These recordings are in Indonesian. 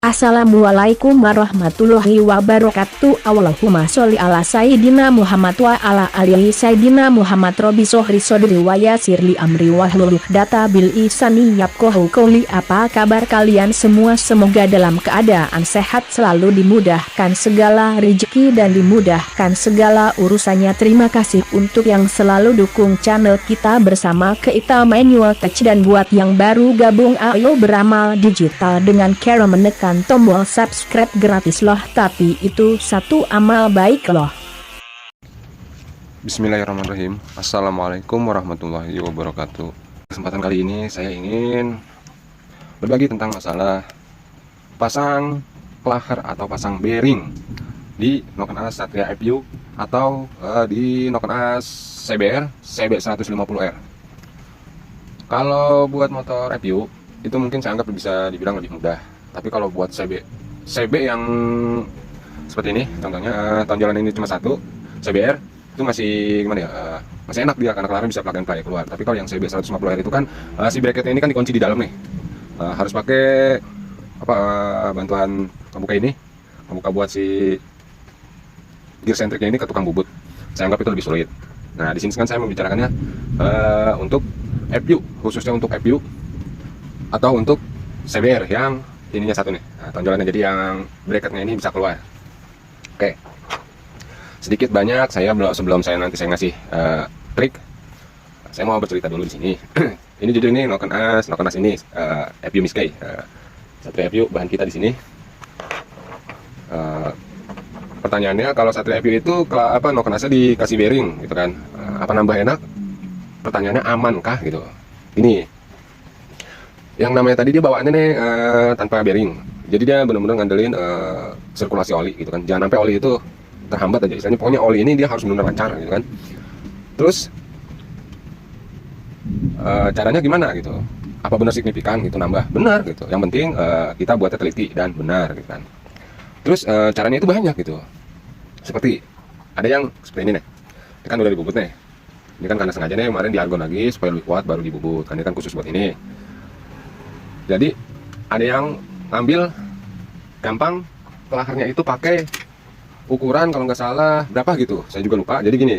Assalamualaikum warahmatullahi wabarakatuh. Allahumma sholli ala sayyidina Muhammad wa ala alihi sayyidina Muhammad. Robi sohri sodri wa yasirli amri wahlul data bil isani yafqahu qouli. Apa kabar kalian semua? Semoga dalam keadaan sehat selalu, dimudahkan segala rezeki dan dimudahkan segala urusannya. Terima kasih untuk yang selalu dukung channel kita bersama Keita Manual Touch, dan buat yang baru gabung, ayo beramal digital dengan cara menekan tombol subscribe gratis loh, tapi itu satu amal baik loh. Bismillahirrahmanirrahim. Assalamualaikum warahmatullahi wabarakatuh. Kesempatan kali ini saya ingin berbagi tentang masalah pasang klaher atau pasang bearing di Noken As Satria FU atau di Noken As CBR CB150R. Kalau buat motor FU itu mungkin saya anggap bisa dibilang lebih mudah. Tapi kalau buat CB yang seperti ini, contohnya tonjolan ini cuma satu, CBR itu masih gimana ya? Masih enak dia karena klahernya bisa plug and play keluar. Tapi kalau yang CB 150R itu kan si bracketnya ini kan dikunci di dalam nih. Harus pakai bantuan pembuka ini, pembuka buat si gear centricnya ini ke tukang bubut. Saya anggap itu lebih sulit. Nah, di sini kan saya membicarakannya untuk FU, khususnya untuk FU atau untuk CBR yang ininya satu nih, tonjolannya, jadi yang bracketnya ini bisa keluar. Oke, sedikit banyak sebelum saya ngasih trik, saya mau bercerita dulu di sini. Ini judul ini Noken As ini FU Miskei, Satria FU bahan kita di sini. Pertanyaannya, kalau Satria FU itu Noken Asnya dikasih bearing gitu kan, apa nambah enak? Pertanyaannya amankah gitu? Ini yang namanya tadi dia bawaannya nih tanpa bearing, jadi dia benar-benar ngandelin sirkulasi oli gitu kan. Jangan sampai oli itu terhambat aja, istilahnya pokoknya oli ini dia harus benar-benar lancar gitu kan. Terus caranya gimana gitu, apa benar signifikan gitu nambah? Benar gitu, yang penting kita buatnya teliti dan benar gitu kan. Terus caranya itu banyak gitu, seperti ada yang seperti ini nih, ini kan udah dibubut nih, ini kan karena sengaja nih kemarin diargon lagi supaya lebih kuat baru dibubut kan, ini kan khusus buat ini. Jadi ada yang ngambil gampang klahernya itu pakai ukuran kalau nggak salah berapa gitu, saya juga lupa. Jadi gini,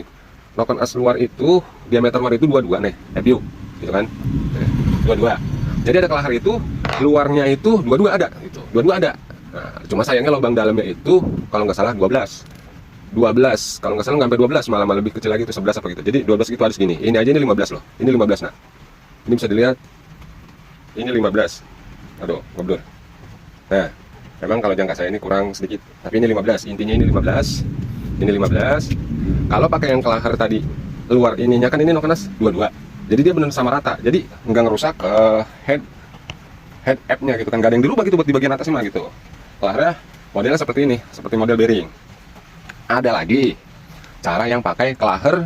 Noken As luar itu diameter luar itu 22 nih, FU gitu kan, 22. Jadi ada klaher itu luarnya itu 22 ada gitu, 22 ada. Nah, cuma sayangnya lubang dalamnya itu kalau nggak salah 12 kalau nggak salah, nggak sampai 12, malah lebih kecil lagi itu 11 apa gitu. Jadi 12 itu harus gini, ini aja ini 15 loh, ini 15. Nah, ini bisa dilihat, ini 15. Aduh, ngobrol. Nah, memang kalau jangka saya ini kurang sedikit, tapi ini 15. Intinya ini 15. Ini 15. Kalau pakai yang klaher tadi luar ininya kan ini Noken As 22. Jadi dia benar sama rata. Jadi nggak ngerusak head F-nya gitu kan. Gak ada yang dirubah gitu buat di bagian atasnya mah gitu. Klahernya modelnya seperti ini, seperti model bearing. Ada lagi cara yang pakai klaher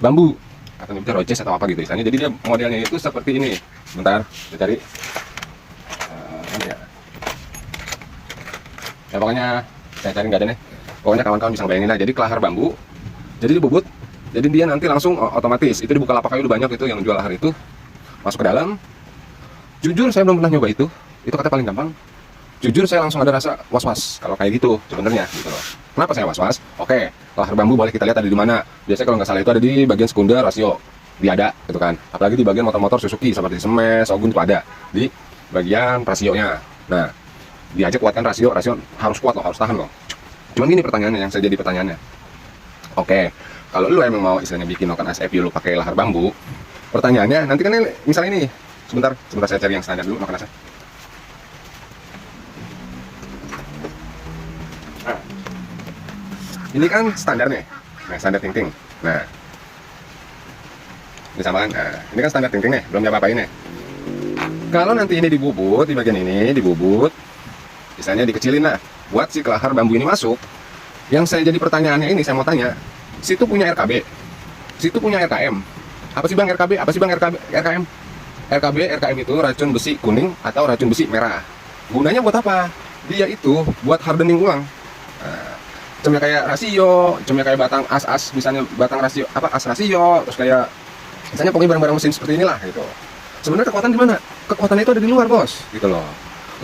bambu atau nyebutnya roches atau apa gitu istilahnya. Jadi dia modelnya itu seperti ini. Bentar, kita cari. Ya pokoknya saya cari nggak ada nih. Pokoknya kawan-kawan bisa bayangin lah. Jadi klaher bambu, jadi dibubut, jadi dia nanti langsung otomatis itu di Bukalapak udah banyak itu yang jual klaher itu, masuk ke dalam. Jujur saya belum pernah nyoba itu katanya paling gampang. Jujur saya langsung ada rasa was-was kalau kayak gitu sebenarnya gitu loh. Kenapa saya was-was? Oke, klaher bambu boleh kita lihat ada di mana. Biasanya kalau nggak salah itu ada di bagian sekunder rasio, dia ada gitu kan. Apalagi di bagian motor-motor Suzuki seperti Smash, Shogun itu ada di bagian rasionya. Nah, diajak kuatkan rasio harus kuat loh, harus tahan loh. Cuman gini pertanyaannya, yang saya jadi pertanyaannya, oke, kalau lu emang mau istilahnya bikin Noken As FU lu pakai lahar bambu, pertanyaannya nanti kan ini, misalnya ini, sebentar saya cari yang standar dulu Noken As. Nah, ini kan standar nih, nah standar ting-ting. Nah, ini sama kan, nah, ini kan standar ting-ting nih, belum apa-apain nih. Kalau nanti ini dibubut, di bagian ini dibubut, misalnya dikecilin lah, buat si klaher bambu ini masuk. Yang saya jadi pertanyaannya ini, saya mau tanya, situ punya RKB, situ punya RKM. Apa sih bang RKB? Apa sih bang RKM? RKM itu racun besi kuning atau racun besi merah. Gunanya buat apa? Dia itu buat hardening ulang. Cuma kayak rasio, cuma kayak batang as misalnya batang rasio, as rasio, terus kayak misalnya pokoknya barang-barang mesin seperti inilah gitu. Sebenarnya kekuatan di mana? Kekuatannya itu ada di luar, bos, gitu loh.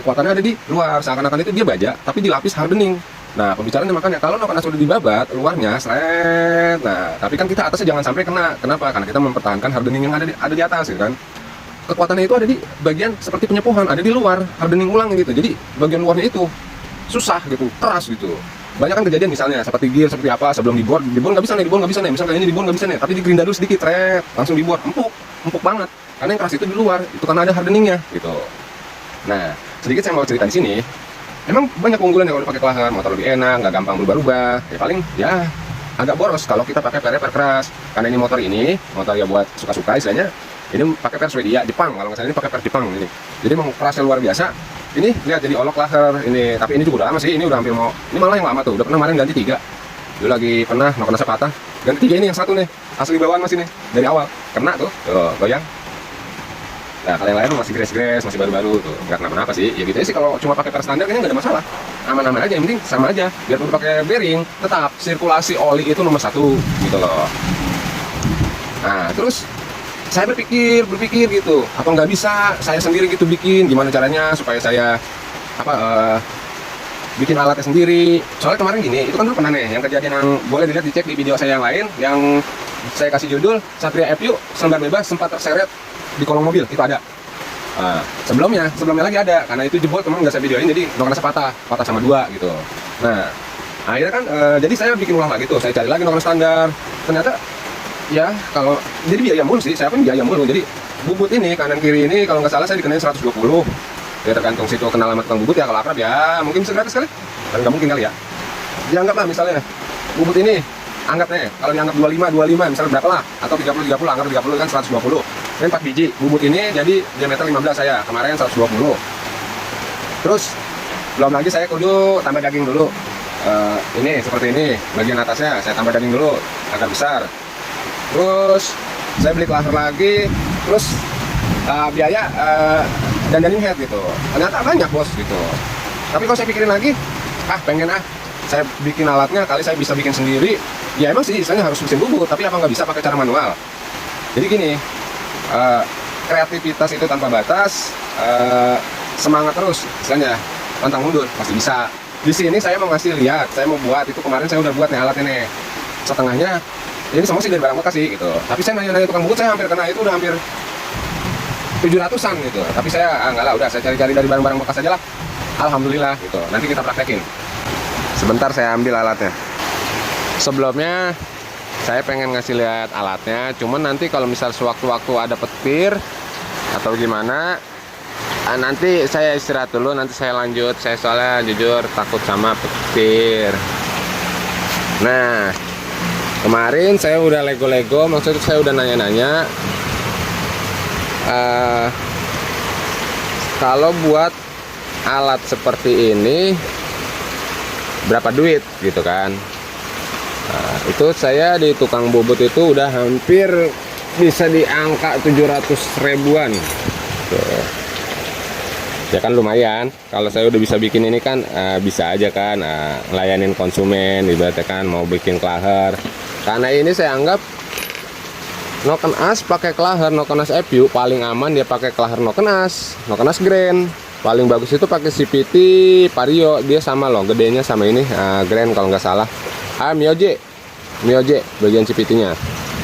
kekuatannya ada di luar, seakan-akan itu dia baja tapi dilapis hardening. Nah, pembicaraannya makanya kalau noken as udah dibabat luarnya seret. Nah, tapi kan kita atasnya jangan sampai kena. Kenapa? Karena kita mempertahankan hardening yang ada di atas gitu kan. Kekuatannya itu ada di bagian seperti penyepuhan, ada di luar, hardening ulang gitu. Jadi bagian luarnya itu susah gitu, keras gitu. Banyak kan kejadian misalnya seperti gear, seperti apa, sebelum di bor nggak bisa nih, misalnya kayak ini di bor nggak bisa nih, tapi di gerinda dulu sedikit, langsung di bor, empuk banget. Karena yang keras itu di luar, itu karena ada hardeningnya gitu. Nah, sedikit saya mau cerita di sini. Emang banyak keunggulan kalau dipakai klaher, motor lebih enak, nggak gampang berubah-ubah. Ya paling ya agak boros kalau kita pakai per keras. Karena ini motor ya buat suka-suka istilahnya. Ini pakai per Swedia, Jepang, kalau nggak salah ini pakai per Jepang ini. Jadi mau kerasnya luar biasa. Ini lihat jadi olok klaher ini, tapi ini juga udah lama sih. Ini udah hampir mau, ini malah yang lama tuh. Udah pernah kemarin ganti 3. Dulu lagi pernah noken asnya patah. Ganti 3 ini yang satu nih, asli bawaan masih nih dari awal. Kena tuh, goyang. Nah, kalau yang lain masih gres-gres, masih baru-baru tuh, nggak kenapa-napa sih. Ya gitu aja sih, kalau cuma pakai per standar kayaknya nggak ada masalah. Aman-aman aja, yang penting sama aja. Biar udah pakai bearing, tetap sirkulasi oli itu nomor 1 gitu loh. Nah, terus saya berpikir gitu, apa nggak bisa saya sendiri gitu bikin, gimana caranya supaya saya bikin alatnya sendiri. Soalnya kemarin gini, itu kan dulu pernah nih yang kejadian yang boleh dilihat, dicek di video saya yang lain yang saya kasih judul Satria FU selembar bebas sempat terseret di kolong mobil, itu ada. Sebelumnya lagi ada, karena itu jebol teman nggak saya videoin, jadi noken asnya patah sama 2 gitu. Nah, akhirnya kan jadi saya bikin ulang lagi tuh, saya cari lagi noken standar. Ternyata ya kalau jadi biaya mulu sih, saya pun biaya mulu. Jadi bubut ini kanan kiri ini kalau nggak salah saya dikenain 120. Ya tergantung situ kenal sama tukang bubut ya, kalau akrab ya mungkin bisa gratis kali, dan nggak mungkin kali ya. Dianggaplah misalnya bubut ini, anggapnya kalau dianggap 25 misalnya berapa lah, atau 30 anggap 30 kan 120. Ini 4 biji bubut ini, jadi diameter 15 saya kemarin 120. Terus belum lagi saya kudu tambah daging dulu. Ini seperti ini, bagian atasnya saya tambah daging dulu agak besar. Terus saya beli klaher lagi, terus biaya dandanin head gitu. Ternyata banyak bos gitu. Tapi kalau saya pikirin lagi, pengen saya bikin alatnya, kali saya bisa bikin sendiri. Ya emang sih istilahnya harus mesin bubut, tapi apa nggak bisa pakai cara manual? Jadi gini, kreativitas itu tanpa batas, semangat terus istilahnya, pantang mundur pasti bisa. Di sini saya mau ngasih lihat, saya mau buat itu, kemarin saya udah buat nih alat ini setengahnya. Ini semua sih dari barang bekas sih gitu. Tapi saya nanya tukang bubut, saya hampir kena itu udah hampir 700-an gitu. Tapi saya enggak lah, udah saya cari-cari dari barang-barang bekas aja lah. Alhamdulillah gitu. Nanti kita praktekin. Sebentar saya ambil alatnya. Sebelumnya saya pengen ngasih lihat alatnya, cuman nanti kalau misal sewaktu-waktu ada petir atau gimana, nanti saya istirahat dulu, nanti saya lanjut. Saya soalnya jujur takut sama petir. Nah, kemarin saya udah lego-lego, maksudnya saya udah nanya-nanya kalau buat alat seperti ini berapa duit gitu kan. Itu saya di tukang bubut itu udah hampir bisa di angka 700 ribuan tuh. Ya kan lumayan, kalau saya udah bisa bikin ini kan bisa aja kan layanin konsumen, ibaratnya kan mau bikin klaher. Karena ini saya anggap noken as pakai klaher, noken as FU paling aman dia pakai klaher noken as grand. Paling bagus itu pakai CPT Vario, dia sama loh, gedenya sama ini grand kalau nggak salah. Mioje bagian CPT-nya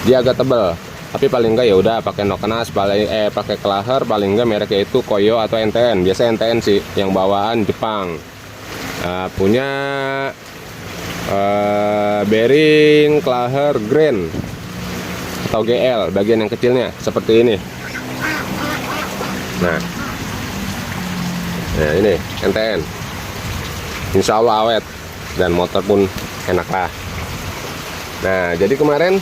dia agak tebal, tapi paling enggak ya udah pakai noken as, pakai klaher, paling enggak mereknya itu Koyo atau NTN. Biasa NTN sih yang bawaan Jepang. Punya bearing klaher grand atau GL, bagian yang kecilnya seperti ini. Nah ini NTN, insya Allah awet dan motor pun enak lah. Nah jadi kemarin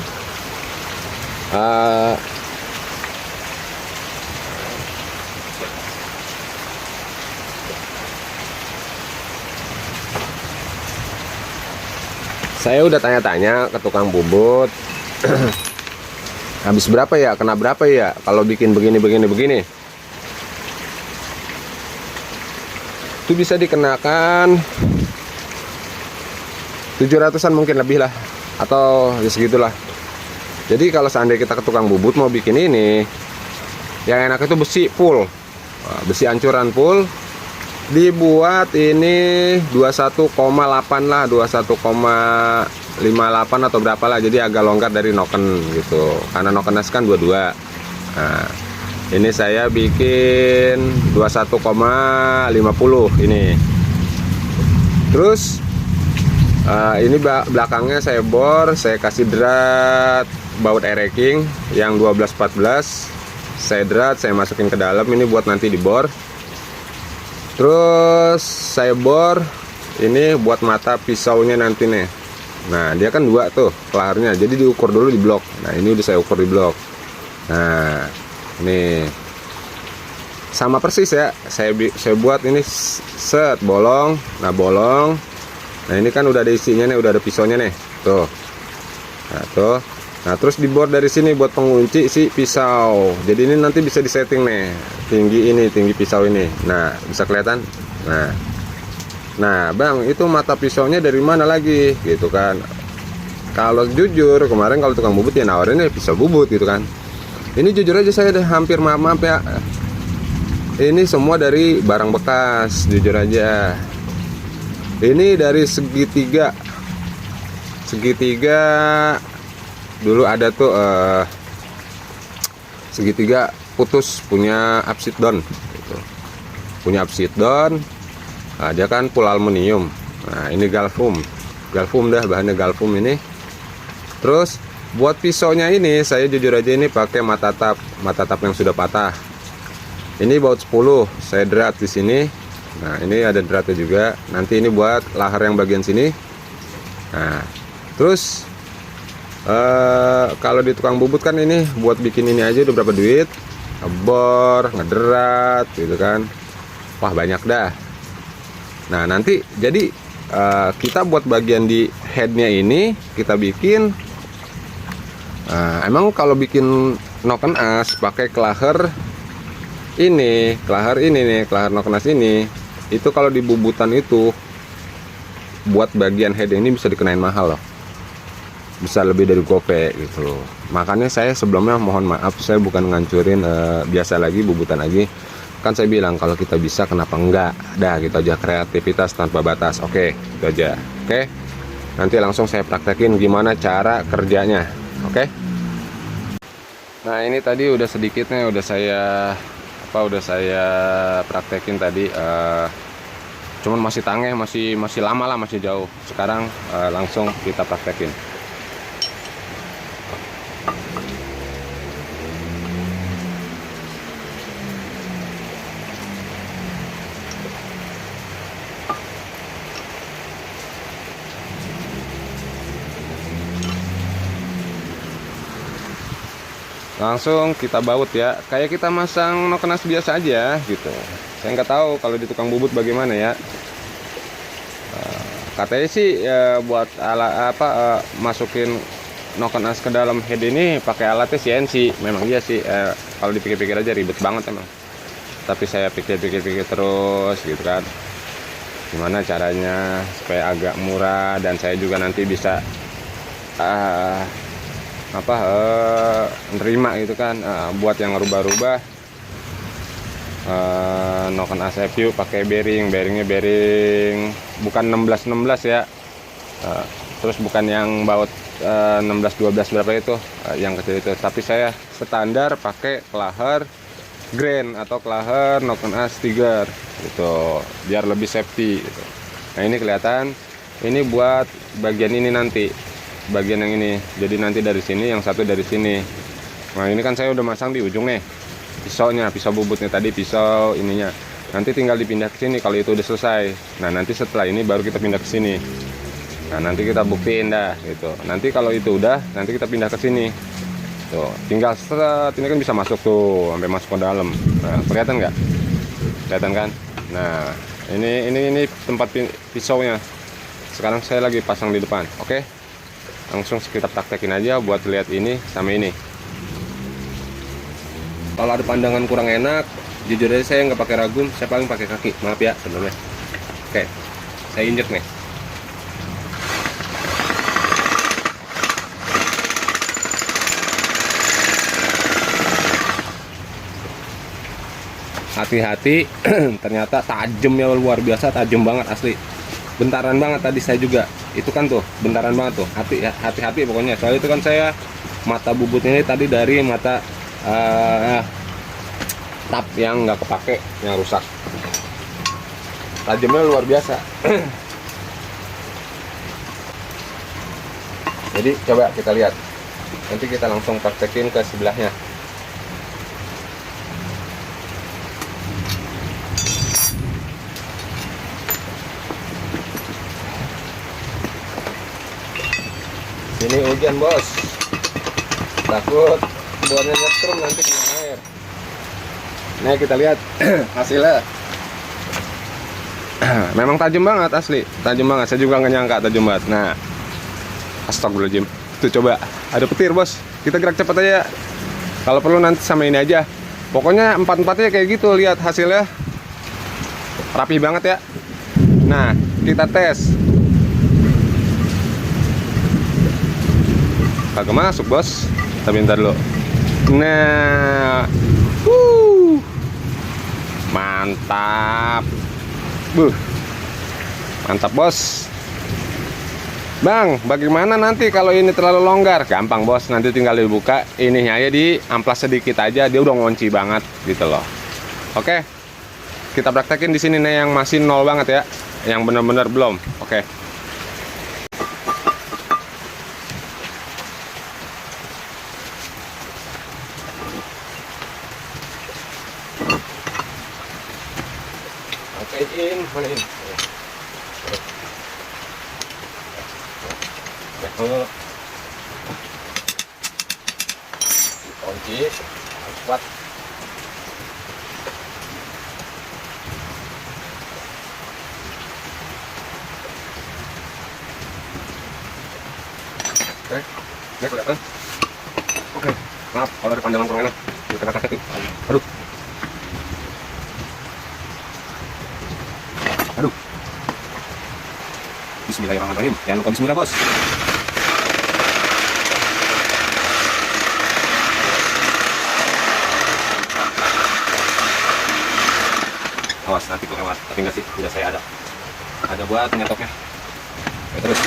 saya udah tanya-tanya ke tukang bubut habis berapa ya, kena berapa ya kalau bikin begini. Itu bisa dikenakan 700-an mungkin lebih lah, atau ya segitulah. Jadi kalau seandainya kita ke tukang bubut mau bikin ini, yang enak itu besi full, besi ancuran full. Dibuat ini 21,8 lah, 21,58 atau berapa lah, jadi agak longgar dari noken gitu, karena noken as kan 22. Nah, ini saya bikin 21,50 ini. Terus ini belakangnya saya bor, saya kasih drat baut air-king yang 12-14. Saya drat, saya masukin ke dalam, ini buat nanti dibor. Terus saya bor ini buat mata pisaunya nanti nih. Nah, dia kan 2 tuh kelaharnya, jadi diukur dulu di blok. Nah, ini udah saya ukur di blok. Nah, ini sama persis ya, saya buat ini set bolong. Nah, bolong. Nah, ini kan udah ada isinya nih, udah ada pisaunya nih tuh. Nah, tuh. Nah, terus dibor dari sini buat pengunci si pisau. Jadi ini nanti bisa disetting nih, tinggi pisau ini. Nah, bisa kelihatan. Nah, Bang, itu mata pisaunya dari mana lagi gitu kan. Kalau jujur kemarin kalau tukang bubut ya nawarinnya pisau bubut gitu kan. Ini jujur aja saya udah hampir maaf ya. Ini semua dari barang bekas, jujur aja. Ini dari segitiga dulu ada tuh segitiga putus punya upside down gitu. Punya upside down. Nah, dia kan full aluminium. Nah, ini galvum dah, bahannya galvum ini. Terus buat pisaunya ini saya jujur aja ini pakai mata tap yang sudah patah. Ini baut 10, saya drat di sini. Nah, ini ada dratnya juga. Nanti ini buat lahar yang bagian sini. Nah, terus kalau di tukang bubut kan ini buat bikin ini aja udah berapa duit, ngebor, ngederat gitu kan. Wah, banyak dah. Nah, nanti jadi kita buat bagian di headnya ini kita bikin. Emang kalau bikin noken as pakai kelahar ini nih, kelahar noken as ini, itu kalau di bubutan itu buat bagian head ini bisa dikenain mahal loh. Bisa lebih dari gope gitu loh. Makanya saya sebelumnya mohon maaf, saya bukan ngancurin biasa lagi, bubutan lagi. Kan saya bilang kalau kita bisa kenapa enggak. Dah gitu aja, kreativitas tanpa batas. Oke, itu aja. Oke. Nanti langsung saya praktekin gimana cara kerjanya. Oke. Nah, ini tadi udah sedikitnya udah saya praktekin tadi. Cuman masih tangeh, masih lama lah, masih jauh. Sekarang langsung kita praktekin. Langsung kita baut ya, kayak kita masang noken as biasa aja gitu. Saya nggak tahu kalau di tukang bubut bagaimana ya. Katanya sih buat masukin noken as ke dalam head ini pakai alatnya CNC. Memang iya sih, kalau dipikir-pikir aja ribet banget emang. Tapi saya pikir-pikir terus gitu kan, gimana caranya supaya agak murah dan saya juga nanti bisa nerima gitu kan. Buat yang rubah-rubah noken as FU pakai bearingnya bukan 16 ya, terus bukan yang baut 16-12 berapa itu, yang kecil itu, tapi saya standar pakai kelahar grand atau kelahar noken as tiger gitu, biar lebih safety gitu. Nah, ini kelihatan, ini buat bagian ini nanti, bagian yang ini, jadi nanti dari sini, yang satu dari sini. Nah, ini kan saya udah masang di ujung nih pisaunya, pisau bubutnya tadi, pisau ininya nanti tinggal dipindah ke sini kalau itu udah selesai. Nah, nanti setelah ini baru kita pindah ke sini. Nah, nanti kita buktiin dah gitu. Nanti kalau itu udah, nanti kita pindah ke sini tuh, tinggal set, ini kan bisa masuk tuh sampai masuk ke dalam. Nah, kelihatan nggak? Kelihatan kan? Nah, ini tempat pisaunya. Sekarang saya lagi pasang di depan. Oke, langsung kita praktekin aja buat lihat ini sama ini. Kalau ada pandangan kurang enak, jujur aja saya nggak pakai ragum, saya paling pakai kaki. Maaf ya sebelumnya. Oke, saya injek nih. hati-hati. Ternyata tajam ya, luar biasa tajam banget asli. Bentaran banget tadi saya juga. Itu kan tuh, bentaran banget tuh. Hati-hati pokoknya. Soalnya itu kan saya mata bubut ini tadi dari mata tap yang nggak kepake, yang rusak. Tajamnya luar biasa. Jadi coba kita lihat. Nanti kita langsung praktekin ke sebelahnya. Sini hujan bos, takut buahnya nyetrum nanti kena air. Nah kita lihat hasilnya. Memang tajam banget asli, tajam banget. Saya juga nggak nyangka tajam banget. Nah, astagfirullahaladzim. Tuh coba, ada petir bos. Kita gerak cepat aja. Kalau perlu nanti sama ini aja. Pokoknya empat-empatnya kayak gitu. Lihat hasilnya, rapi banget ya. Nah, kita tes. Kagak masuk bos, tapi ntar dulu. Nah, mantap, mantap bos. Bang, bagaimana nanti kalau ini terlalu longgar? Gampang bos, nanti tinggal dibuka ininya aja, di amplas sedikit aja, dia udah ngunci banget gitu loh. Oke, kita praktekin di sini nih yang masih nol banget ya, yang bener-bener belum. Oke. Mana ini? Kunci kuat. Oke, ini kelihatan. Oke, maaf kalau ada pandangan kurang enak. Kita kasih. Aduh. Aduh. Bismillahirrahmanirrahim. Jangan lupa bismillah, bos. Awas nanti kok lewat. Tapi enggak sih, udah saya ada. Ada buat nyetoknya. Oke, terus.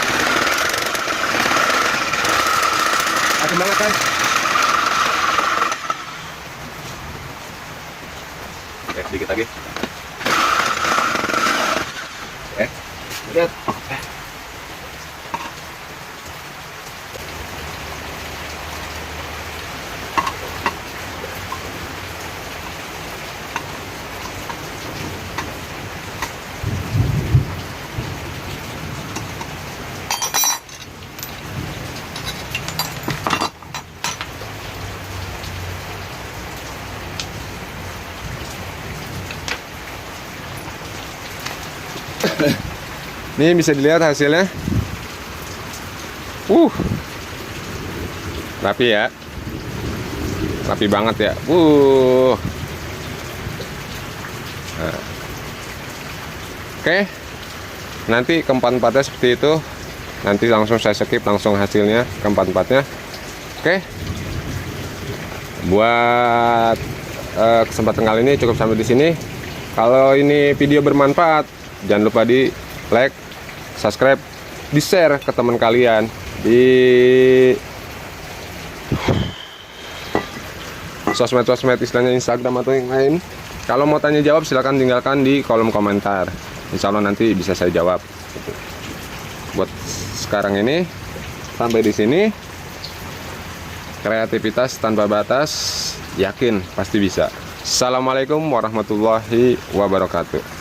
Adem banget kan? Oke, sedikit lagi. Lihat. Ini bisa dilihat hasilnya. Rapi ya. Rapi banget ya. Nah. Oke. Nanti keempat-empatnya seperti itu. Nanti langsung saya skip langsung hasilnya keempat-empatnya. Oke. Buat kesempatan kali ini cukup sampai di sini. Kalau ini video bermanfaat, jangan lupa di like, subscribe, di share ke teman kalian, di sosmed-sosmed istilahnya Instagram atau yang lain. Kalau mau tanya jawab silahkan tinggalkan di kolom komentar. Insya Allah nanti bisa saya jawab. Buat sekarang ini sampai di sini. Kreativitas tanpa batas, yakin pasti bisa. Assalamualaikum warahmatullahi wabarakatuh.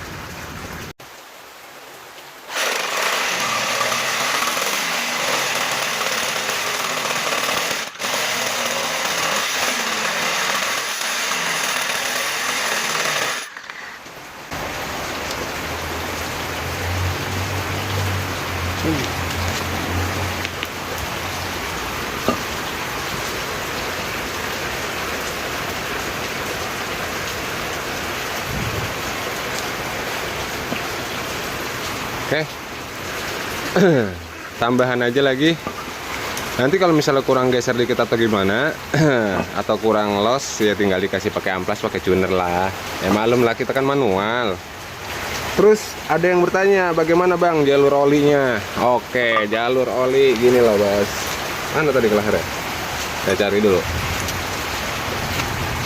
Oke. Tambahan aja lagi Nanti kalau misalnya kurang geser dikit atau gimana atau kurang los, ya tinggal dikasih pakai amplas, pakai tuner lah. Ya malum lah, kita kan manual. Terus ada yang bertanya, bagaimana bang jalur olinya? Oke, jalur oli gini loh bos. Mana tadi kelahar ya? Saya cari dulu.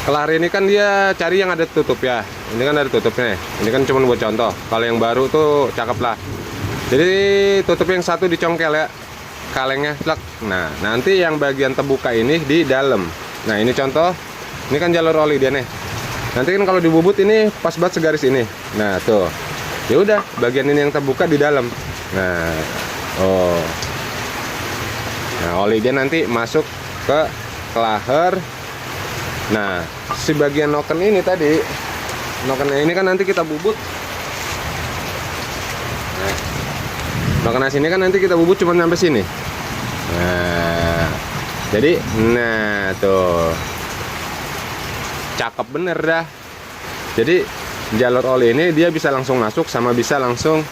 Kelahar ini kan dia cari yang ada tutup ya. Ini kan ada tutupnya. Ini kan cuma buat contoh. Kalau yang baru tuh cakep lah. Jadi tutup yang satu dicongkel ya, kalengnya plak. Nah nanti yang bagian terbuka ini di dalam. Nah ini contoh. Ini kan jalur oli dia nih. Nanti kan kalau dibubut ini pas banget segaris ini. Nah tuh. Ya udah, bagian ini yang terbuka di dalam. Nah, nah oli dia nanti masuk ke kelahar. Nah, si bagian noken ini tadi, nokennya ini kan nanti kita bubut. Nah, noken sini kan nanti kita bubut cuma sampai sini. Nah, jadi, nah tuh, cakep bener dah. Jadi jalur oli ini dia bisa langsung masuk sama bisa langsung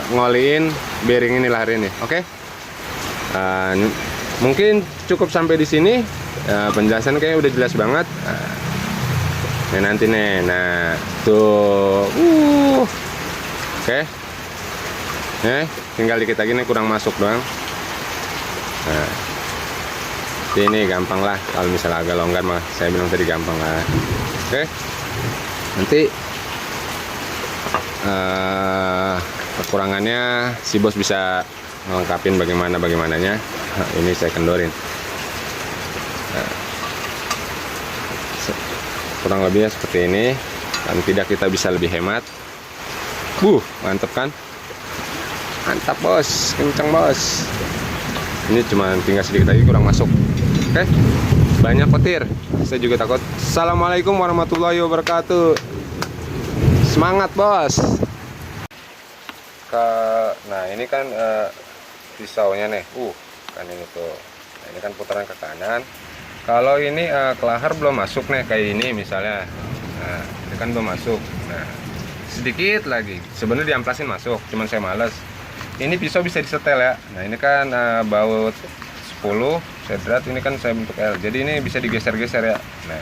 ngoliin bearing ini lahar ini. Oke. Mungkin cukup sampai di sini. Penjelasan kayaknya udah jelas banget. Nah nanti nih, nah tuh, oke. Tinggal dikit lagi nih, kurang masuk doang. Nah, ini gampang lah. Kalau misalnya agak longgar mah saya bilang tadi gampang lah. Oke. Nanti kekurangannya si bos bisa melengkapin bagaimananya. Ini saya kendorin. Nah, kurang lebihnya seperti ini. Dan tidak kita bisa lebih hemat. Mantep kan? Mantap bos, kencang bos. Ini cuma tinggal sedikit lagi kurang masuk. Oke, banyak petir. Saya juga takut. Assalamualaikum warahmatullahi wabarakatuh. Semangat bos. Nah ini kan pisaunya nih. Kan ini tuh. Nah, ini kan putaran ke kanan. Kalau ini kelahar belum masuk nih, kayak ini misalnya. Nah ini kan belum masuk. Nah sedikit lagi. Sebenarnya diamplasin masuk, cuman saya males. Ini pisau bisa disetel ya. Nah ini kan baut 10 sedrat, ini kan saya bentuk L, jadi ini bisa digeser-geser ya. Nah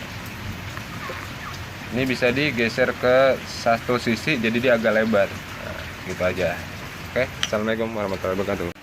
ini bisa digeser ke satu sisi, jadi dia agak lebar. Nah, gitu aja. Oke, assalamualaikum warahmatullahi wabarakatuh.